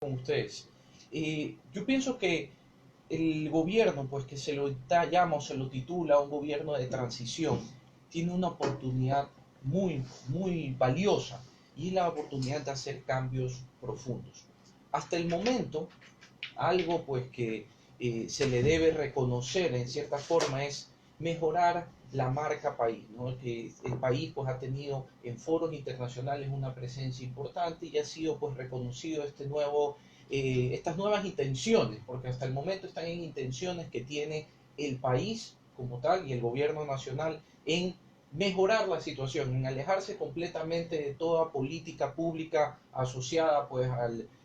con ustedes. Yo pienso que el gobierno, pues que se lo llama o se lo titula un gobierno de transición, tiene una oportunidad muy valiosa y es la oportunidad de hacer cambios profundos. Hasta el momento, algo pues que se le debe reconocer en cierta forma es mejorar la marca país, ¿no? Que el país pues ha tenido en foros internacionales una presencia importante y ha sido pues reconocido estas nuevas intenciones, porque hasta el momento están en intenciones que tiene el país como tal y el gobierno nacional en mejorar la situación, en alejarse completamente de toda política pública asociada pues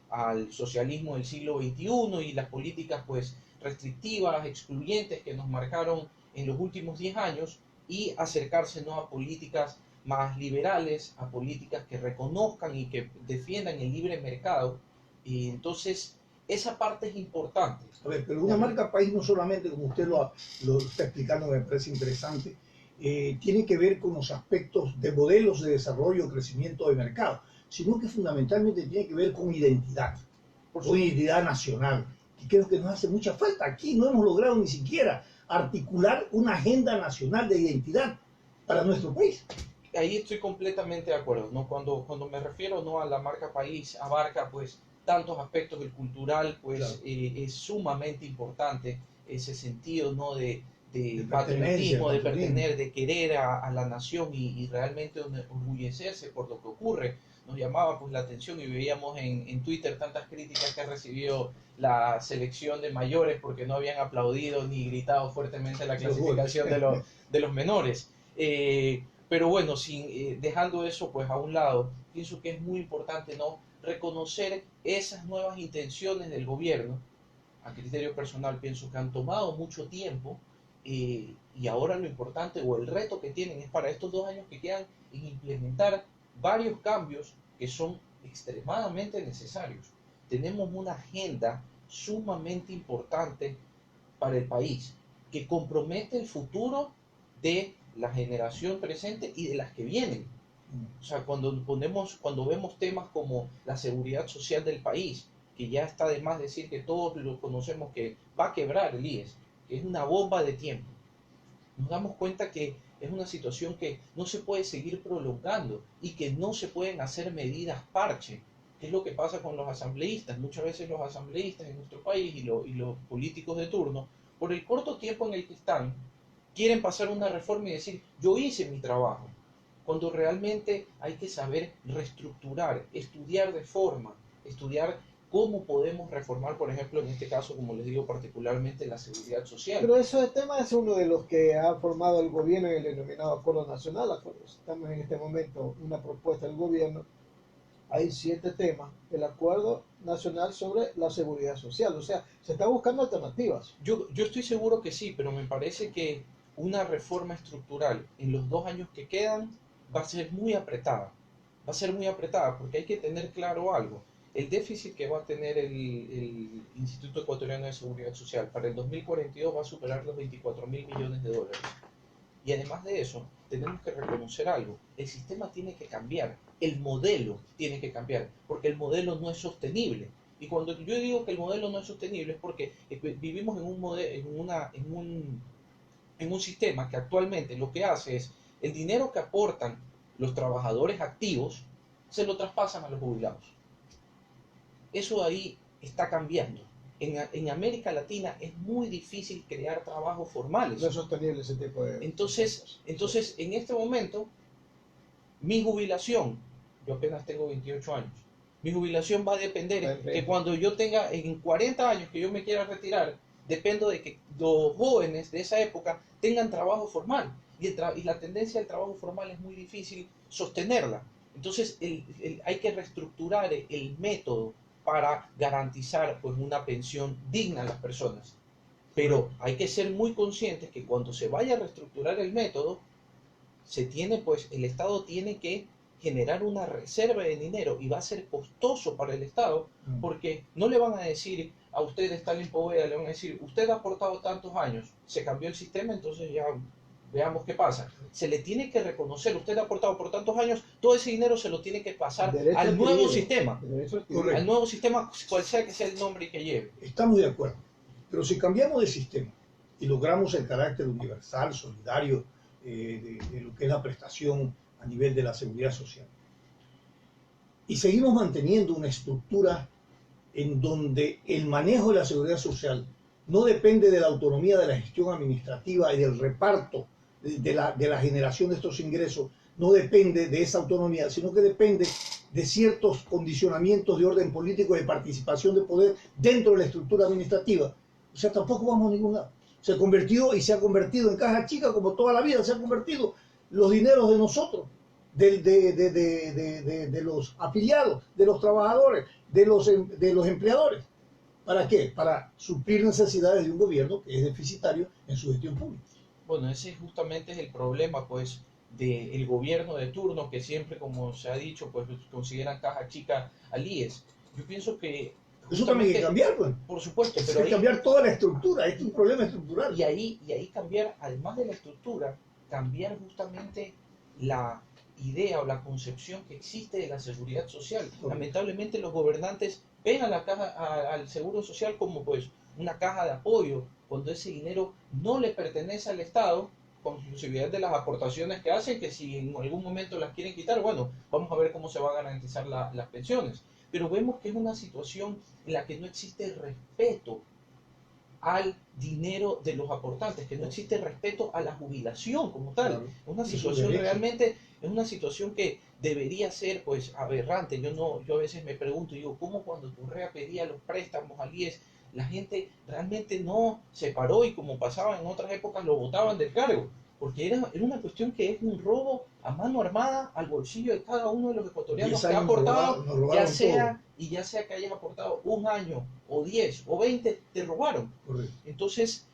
al socialismo del siglo XXI y las políticas pues restrictivas, excluyentes que nos marcaron en los últimos 10 años y acercarse ¿no? a políticas más liberales, a políticas que reconozcan y que defiendan el libre mercado. Y entonces esa parte es importante. A ver, pero una marca país no solamente, como usted lo está explicando, me parece interesante, tiene que ver con los aspectos de modelos de desarrollo, crecimiento de mercado, sino que fundamentalmente tiene que ver con identidad, con identidad nacional. Y creo que nos hace mucha falta. Aquí no hemos logrado ni siquiera articular una agenda nacional de identidad para nuestro país. Ahí estoy completamente de acuerdo, ¿no? Cuando me refiero ¿no? a la marca país, abarca pues tantos aspectos, el cultural pues Claro. Es sumamente importante ese sentido ¿no? de patriotismo, de pertenecer, de querer a la nación y realmente orgullecerse por lo que ocurre. Nos llamaba pues la atención y veíamos en Twitter tantas críticas que ha recibido la selección de mayores porque no habían aplaudido ni gritado fuertemente la clasificación de los menores. Pero bueno, dejando eso pues a un lado, pienso que es muy importante no reconocer esas nuevas intenciones del gobierno. A criterio personal pienso que han tomado mucho tiempo y ahora lo importante o el reto que tienen es para estos 2 años que quedan en implementar varios cambios que son extremadamente necesarios. Tenemos una agenda sumamente importante para el país que compromete el futuro de la generación presente y de las que vienen. O sea, cuando vemos temas como la seguridad social del país, que ya está de más decir que todos lo conocemos que va a quebrar el IES, que es una bomba de tiempo, nos damos cuenta que es una situación que no se puede seguir prolongando y que no se pueden hacer medidas parche, que es lo que pasa con los asambleístas. Muchas veces los asambleístas en nuestro país y los políticos de turno, por el corto tiempo en el que están, quieren pasar una reforma y decir, yo hice mi trabajo, cuando realmente hay que saber reestructurar, estudiar de forma, estudiar cómo podemos reformar, por ejemplo, en este caso, como les digo, particularmente la seguridad social. Pero ese tema es uno de los que ha formado el gobierno en el denominado Acuerdo Nacional. Estamos en este momento una propuesta del gobierno. Hay 7 temas del Acuerdo Nacional sobre la seguridad social. O sea, se está buscando alternativas. Yo estoy seguro que sí, pero me parece que una reforma estructural en los 2 años que quedan va a ser muy apretada. Va a ser muy apretada porque hay que tener claro algo. El déficit que va a tener el Instituto Ecuatoriano de Seguridad Social para el 2042 va a superar los 24.000 millones de dólares. Y además de eso, tenemos que reconocer algo. El sistema tiene que cambiar. El modelo tiene que cambiar. Porque el modelo no es sostenible. Y cuando yo digo que el modelo no es sostenible es porque vivimos en un sistema que actualmente lo que hace es el dinero que aportan los trabajadores activos se lo traspasan a los jubilados. Eso ahí está cambiando. En América Latina es muy difícil crear trabajos formales. No es sostenible ese tipo de... Entonces, en este momento, mi jubilación, yo apenas tengo 28 años, mi jubilación va a depender que cuando yo tenga en 40 años que yo me quiera retirar, dependo de que los jóvenes de esa época tengan trabajo formal. Y la tendencia al trabajo formal es muy difícil sostenerla. Entonces hay que reestructurar el método para garantizar pues, una pensión digna a las personas. Pero hay que ser muy conscientes que cuando se vaya a reestructurar el método, el Estado tiene que generar una reserva de dinero y va a ser costoso para el Estado porque no le van a decir a usted, Stalin Poveda, le van a decir, usted ha aportado tantos años, se cambió el sistema, entonces ya veamos qué pasa. Se le tiene que reconocer, usted ha aportado por tantos años, todo ese dinero se lo tiene que pasar Derecho al nuevo adquirido. sistema. Derecho adquirido. Correcto. Al nuevo sistema, cual sea que sea el nombre que lleve. Estamos de acuerdo. Pero si cambiamos de sistema y logramos el carácter universal, solidario, de lo que es la prestación a nivel de la seguridad social, y seguimos manteniendo una estructura en donde el manejo de la seguridad social no depende de la autonomía de la gestión administrativa y del reparto de la generación de estos ingresos, no depende de esa autonomía, sino que depende de ciertos condicionamientos de orden político y de participación de poder dentro de la estructura administrativa. O sea, tampoco vamos a ningún lado. Se convirtió y se ha convertido en caja chica como toda la vida, se han convertido los dineros de nosotros, de los afiliados, de los trabajadores, de los empleadores. ¿Para qué? Para suplir necesidades de un gobierno que es deficitario en su gestión pública. Bueno, ese justamente es el problema, pues, del gobierno de turno, que siempre, como se ha dicho, pues consideran caja chica al IES. Yo pienso que Eso también hay que cambiar, pues. por supuesto, Hay pero que ahí, cambiar toda la estructura. Este es un problema estructural. y ahí cambiar, además de la estructura, cambiar justamente la idea o la concepción que existe de la seguridad social. Lamentablemente los gobernantes ven a la caja, al seguro social como pues una caja de apoyo, cuando ese dinero no le pertenece al Estado, con exclusividad de las aportaciones que hacen, que si en algún momento las quieren quitar, bueno, vamos a ver cómo se va a garantizar las pensiones. Pero vemos que es una situación en la que no existe respeto al dinero de los aportantes, que no existe respeto a la jubilación como tal. Claro. Es una Es un situación derecho. realmente, es una situación que debería ser pues aberrante. Yo a veces me pregunto, digo, ¿cómo cuando Correa pedía los préstamos al IES, la gente realmente no se paró y como pasaba en otras épocas lo botaban del cargo? Porque era una cuestión que es un robo a mano armada al bolsillo de cada uno de los ecuatorianos 10 que ha años nos aportado, robaron- nos robaron ya sea que hayas aportado un año, o 10, o 20, te robaron. Correcto. Entonces,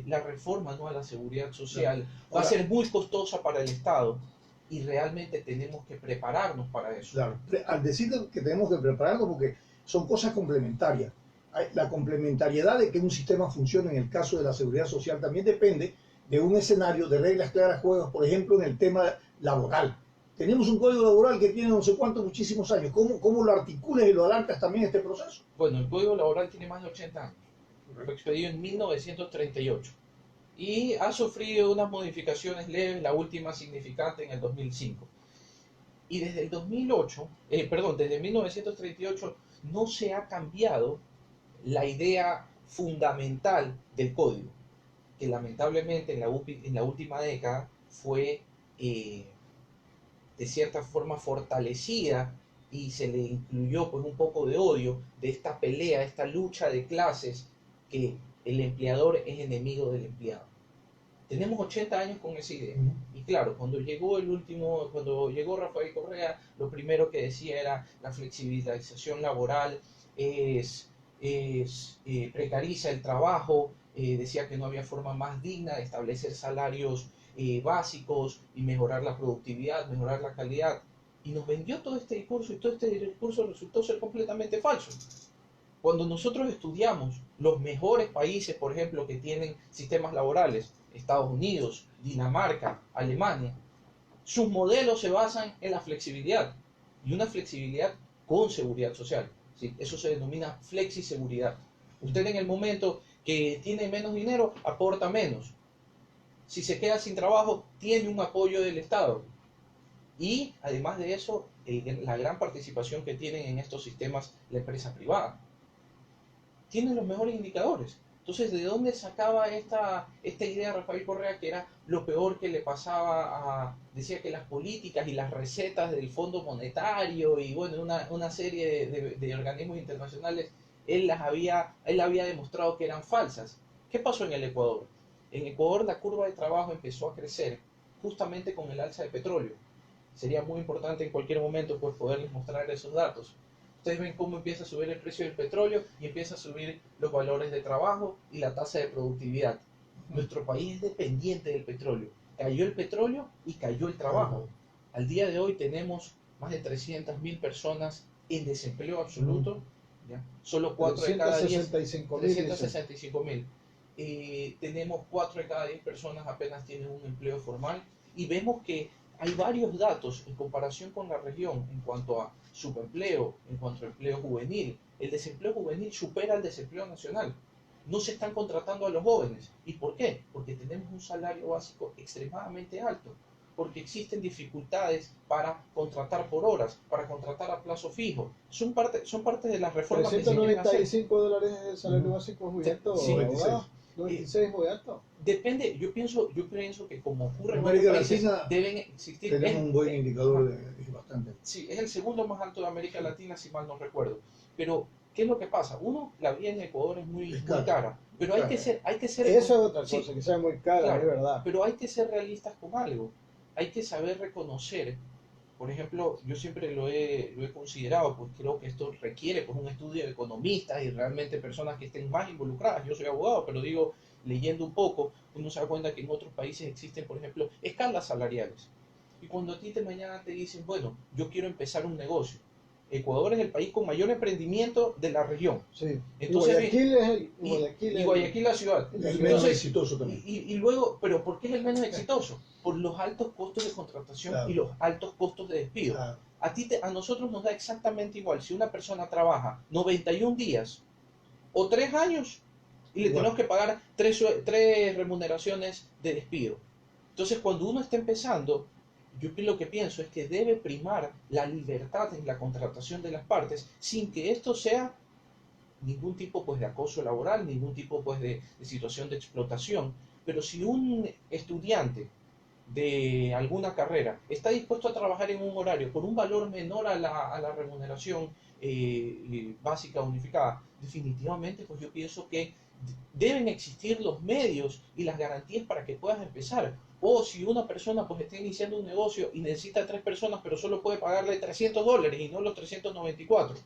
la reforma, ¿no?, a la seguridad social va a Ahora- ser muy costosa para el Estado y realmente tenemos que prepararnos para eso. Claro, al decir que tenemos que prepararnos porque son cosas complementarias. La complementariedad de que un sistema funcione en el caso de la seguridad social también depende de un escenario de reglas claras, juegos, por ejemplo, en el tema laboral. Tenemos un código laboral que tiene no sé cuántos, muchísimos años. ¿Cómo lo articulas y lo alargas también este proceso? Bueno, el Código Laboral tiene más de 80 años. Fue expedido en 1938 y ha sufrido unas modificaciones leves, la última significante en el 2005. Y desde el 2008, desde 1938 no se ha cambiado la idea fundamental del código, que lamentablemente en la última década fue de cierta forma fortalecida y se le incluyó pues un poco de odio de esta pelea, esta lucha de clases, que el empleador es enemigo del empleado. Tenemos 80 años con esa idea. Y claro, cuando llegó Rafael Correa, lo primero que decía era la flexibilización laboral precariza el trabajo, decía que no había forma más digna de establecer salarios básicos y mejorar la productividad, mejorar la calidad. Y nos vendió todo este discurso y todo este discurso resultó ser completamente falso. Cuando nosotros estudiamos los mejores países, por ejemplo, que tienen sistemas laborales, Estados Unidos, Dinamarca, Alemania, sus modelos se basan en la flexibilidad y una flexibilidad con seguridad social. ¿Sí? Eso se denomina flexiseguridad. Usted en el momento que tiene menos dinero, aporta menos. Si se queda sin trabajo, tiene un apoyo del Estado. Y además de eso, la gran participación que tienen en estos sistemas la empresa privada. Tienen los mejores indicadores. Entonces, ¿de dónde sacaba esta idea Rafael Correa, que era lo peor que le pasaba decía que las políticas y las recetas del Fondo Monetario y bueno, una serie de organismos internacionales, él había demostrado que eran falsas? ¿Qué pasó en el Ecuador? En Ecuador la curva de trabajo empezó a crecer justamente con el alza de petróleo. Sería muy importante en cualquier momento pues, poderles mostrar esos datos. Ustedes ven cómo empieza a subir el precio del petróleo y empieza a subir los valores de trabajo y la tasa de productividad. Nuestro país es dependiente del petróleo. Cayó el petróleo y cayó el trabajo. Al día de hoy tenemos más de 300.000 personas en desempleo absoluto. ¿Ya? Solo 4 de cada 10. 365.000. tenemos 4 de cada 10 personas apenas tienen un empleo formal, y vemos que hay varios datos en comparación con la región en cuanto a subempleo, en cuanto a empleo juvenil. El desempleo juvenil supera el desempleo nacional. No se están contratando a los jóvenes. ¿Y por qué? Porque tenemos un salario básico extremadamente alto, porque existen dificultades para contratar por horas, para contratar a plazo fijo. Son parte de las reformas que se quieren hacer. $395 el salario básico es muy alto, Sí, abogado. 96 muy alto. Depende, yo pienso que como ocurre En en otros América países, Latina deben existir. tenemos un buen indicador, es bastante. Sí, es el segundo más alto de América Latina, si mal no recuerdo. Pero, ¿qué es lo que pasa? Uno, la vida en Ecuador es muy cara, pero hay que ser Eso es otra cosa, sí, que sea muy cara, claro, es verdad. pero hay que ser realistas con algo. Hay que saber reconocer. Por ejemplo, yo siempre lo he considerado, pues creo que esto requiere pues, un estudio de economistas y realmente personas que estén más involucradas. Yo soy abogado, pero digo, leyendo un poco, uno se da cuenta que en otros países existen, por ejemplo, escalas salariales. Y cuando a ti mañana te dicen, bueno, yo quiero empezar un negocio, Ecuador es el país con mayor emprendimiento de la región. Sí. Entonces, Y Guayaquil la ciudad. Es menos Entonces, exitoso también. y luego, ¿pero por qué es el menos exitoso? Por los altos costos de contratación Claro. y los altos costos de despido. Claro. A nosotros nos da exactamente igual si una persona trabaja 91 días o 3 años y le Igual. tenemos que pagar 3 remuneraciones de despido. Entonces, cuando uno está empezando, yo lo que pienso es que debe primar la libertad en la contratación de las partes sin que esto sea ningún tipo pues, de acoso laboral, ningún tipo pues, de situación de explotación. Pero si un estudiante de alguna carrera está dispuesto a trabajar en un horario por un valor menor a la remuneración básica unificada, definitivamente pues yo pienso que deben existir los medios y las garantías para que puedas empezar. O si una persona pues está iniciando un negocio y necesita 3 personas pero solo puede pagarle $300 y no los 394,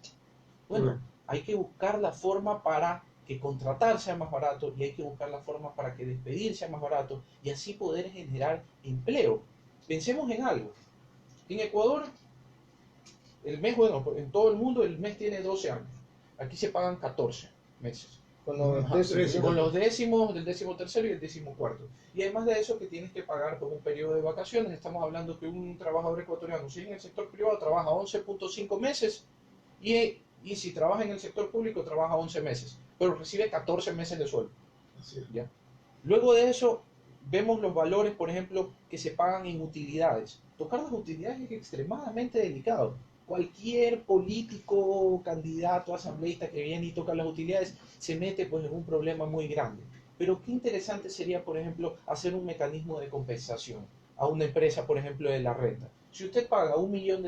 bueno, hay que buscar la forma para que contratar sea más barato y hay que buscar la forma para que despedir sea más barato y así poder generar empleo. Pensemos en algo. En Ecuador, el mes, bueno, en todo el mundo el mes tiene 12 años. Aquí se pagan 14 meses. Con los Ajá, décimos. Con los décimos, del 13º y el 14º. Y además de eso que tienes que pagar por un periodo de vacaciones. Estamos hablando que un trabajador ecuatoriano, si en el sector privado trabaja 11.5 meses y si trabaja en el sector público trabaja 11 meses, pero recibe 14 meses de sueldo. Así es. ¿Ya? Luego de eso, vemos los valores, por ejemplo, que se pagan en utilidades. Tocar las utilidades es extremadamente delicado. Cualquier político, candidato, asambleísta que viene y toca las utilidades se mete pues, en un problema muy grande. Pero qué interesante sería, por ejemplo, hacer un mecanismo de compensación a una empresa, por ejemplo, de la renta. Si usted paga $1 millón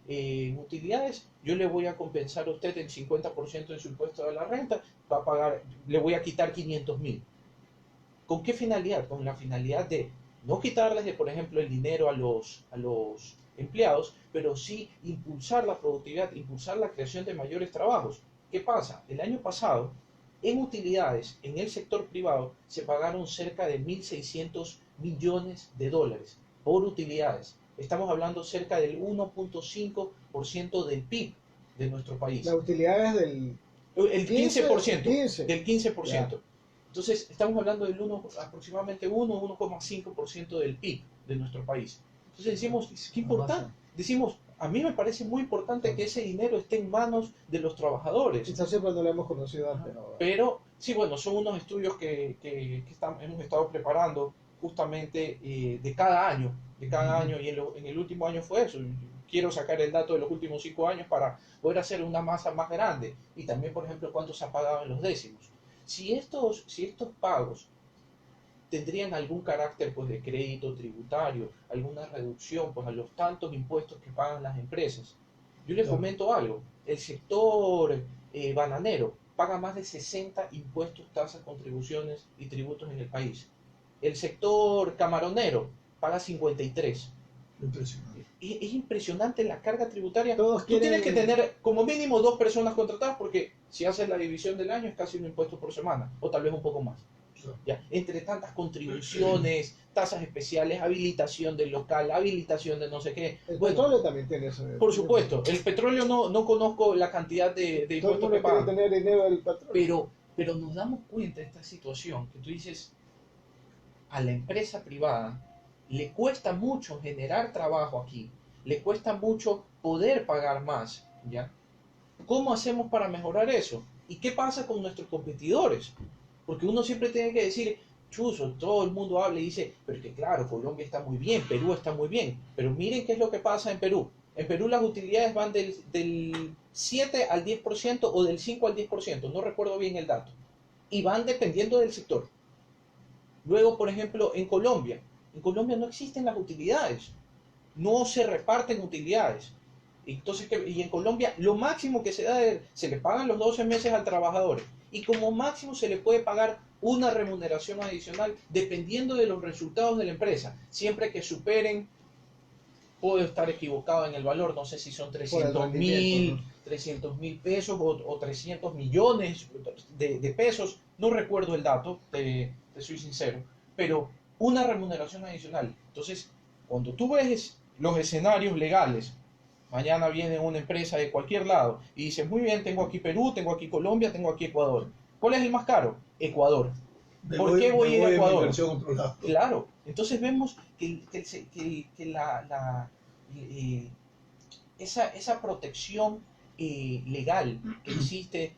en utilidades, yo le voy a compensar a usted el 50% de su impuesto de la renta, va a pagar, le voy a quitar 500.000. ¿Con qué finalidad? Con la finalidad de no quitarles, por ejemplo, el dinero a los empleados, pero sí impulsar la productividad, impulsar la creación de mayores trabajos. ¿Qué pasa? El año pasado, en utilidades, en el sector privado, se pagaron cerca de $1.600 millones por utilidades. Estamos hablando cerca del 1.5% del PIB de nuestro país. La utilidad es del El 15%, 15. del 15%. Ya. Entonces, estamos hablando del aproximadamente 1,5% del PIB de nuestro país. Entonces decimos, qué importante. Decimos, a mí me parece muy importante que ese dinero esté en manos de los trabajadores. Quizás siempre no lo hemos conocido antes. Pero, sí, bueno, son unos estudios que hemos estado preparando justamente de cada año, y en el último año fue eso. Quiero sacar el dato de los últimos 5 años para poder hacer una masa más grande y también, por ejemplo, cuánto se ha pagado en los décimos. Si estos pagos tendrían algún carácter pues, de crédito tributario, alguna reducción pues, a los tantos impuestos que pagan las empresas, yo les comento algo. El sector bananero paga más de 60 impuestos, tasas, contribuciones y tributos en el país. El sector camaronero paga 53. Impresionante. Es impresionante la carga tributaria. Todos Tú tienes quieren- que tener como mínimo 2 personas contratadas porque si haces la división del año es casi un impuesto por semana o tal vez un poco más. ¿Ya? Entre tantas contribuciones, tasas especiales, habilitación del local, habilitación de no sé qué. El Bueno, petróleo también tiene eso. por supuesto, el petróleo no conozco la cantidad de Todo el impuestos mundo que quiere pagan, tener dinero del petróleo. pero Pero nos damos cuenta de esta situación que tú dices, a la empresa privada le cuesta mucho generar trabajo aquí, le cuesta mucho poder pagar más, ¿ya? ¿Cómo hacemos para mejorar eso? ¿Y qué pasa con nuestros competidores? Porque uno siempre tiene que decir, chuzo, todo el mundo habla y dice, pero es que claro, Colombia está muy bien, Perú está muy bien, pero miren qué es lo que pasa en Perú. En Perú las utilidades van del 7 al 10% o del 5 al 10%, no recuerdo bien el dato, y van dependiendo del sector. Luego, por ejemplo, en Colombia no existen las utilidades, no se reparten utilidades. Entonces, y en Colombia lo máximo que se da es, se le pagan los 12 meses al trabajador y como máximo se le puede pagar una remuneración adicional dependiendo de los resultados de la empresa, siempre que superen, puedo estar equivocado en el valor, no sé si son 300.000 pesos o 300 millones de pesos, no recuerdo el dato, te soy sincero, pero una remuneración adicional. Entonces, cuando tú ves los escenarios legales, mañana viene una empresa de cualquier lado y dice, muy bien, tengo aquí Perú, tengo aquí Colombia, tengo aquí Ecuador. ¿Cuál es el más caro? Ecuador. ¿Por qué voy a ir a Ecuador? Claro. Entonces vemos que esa protección legal que existe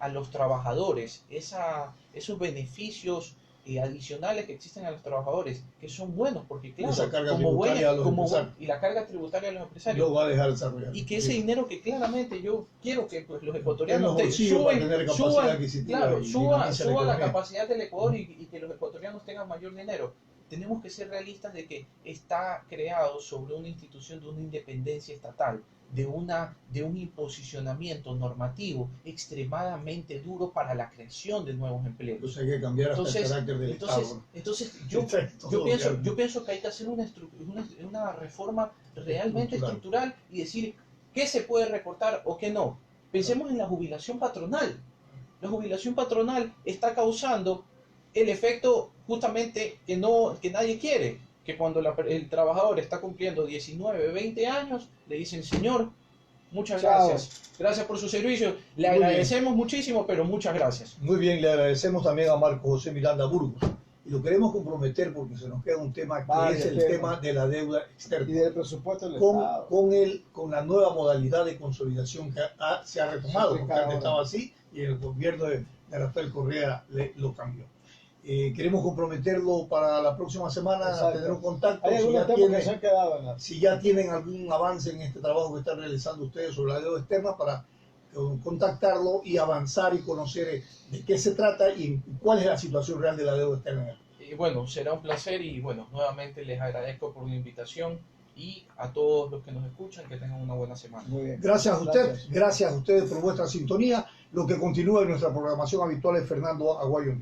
a los trabajadores, esos beneficios adicionales que existen a los trabajadores, que son buenos, porque claro, y la carga tributaria a los empresarios, lo va a dejar desarrollar. Y que ese dinero que claramente yo quiero que pues, los ecuatorianos suba la capacidad del Ecuador y que los ecuatorianos tengan mayor dinero. Tenemos que ser realistas de que está creado sobre una institución de una independencia estatal, de un imposicionamiento normativo extremadamente duro para la creación de nuevos empleos. Entonces hay que cambiar hasta el carácter del Estado. Entonces yo pienso que hay que hacer una reforma realmente estructural y decir qué se puede recortar o qué no. Pensemos en la jubilación patronal. La jubilación patronal está causando el efecto justamente que nadie quiere, que cuando el trabajador está cumpliendo 19, 20 años, le dicen, señor, muchas gracias por su servicio, le agradecemos muchísimo, pero muchas gracias. Muy bien, le agradecemos también a Marco José Miranda Burgos, y lo queremos comprometer porque se nos queda un tema que es el tema de la deuda externa. Y del presupuesto del Estado. Con la nueva modalidad de consolidación que se ha retomado, porque antes estaba así, y el gobierno de Rafael Correa lo cambió. Queremos comprometerlo para la próxima semana. Exacto. A tener un contacto. Si ya tienen algún avance en este trabajo que están realizando ustedes sobre la deuda externa, para contactarlo y avanzar y conocer de qué se trata y cuál es la situación real de la deuda externa. Bueno, será un placer y bueno, nuevamente les agradezco por la invitación y a todos los que nos escuchan, que tengan una buena semana. Muy bien. Gracias a ustedes por vuestra sintonía. Lo que continúa en nuestra programación habitual es Fernando Aguayo.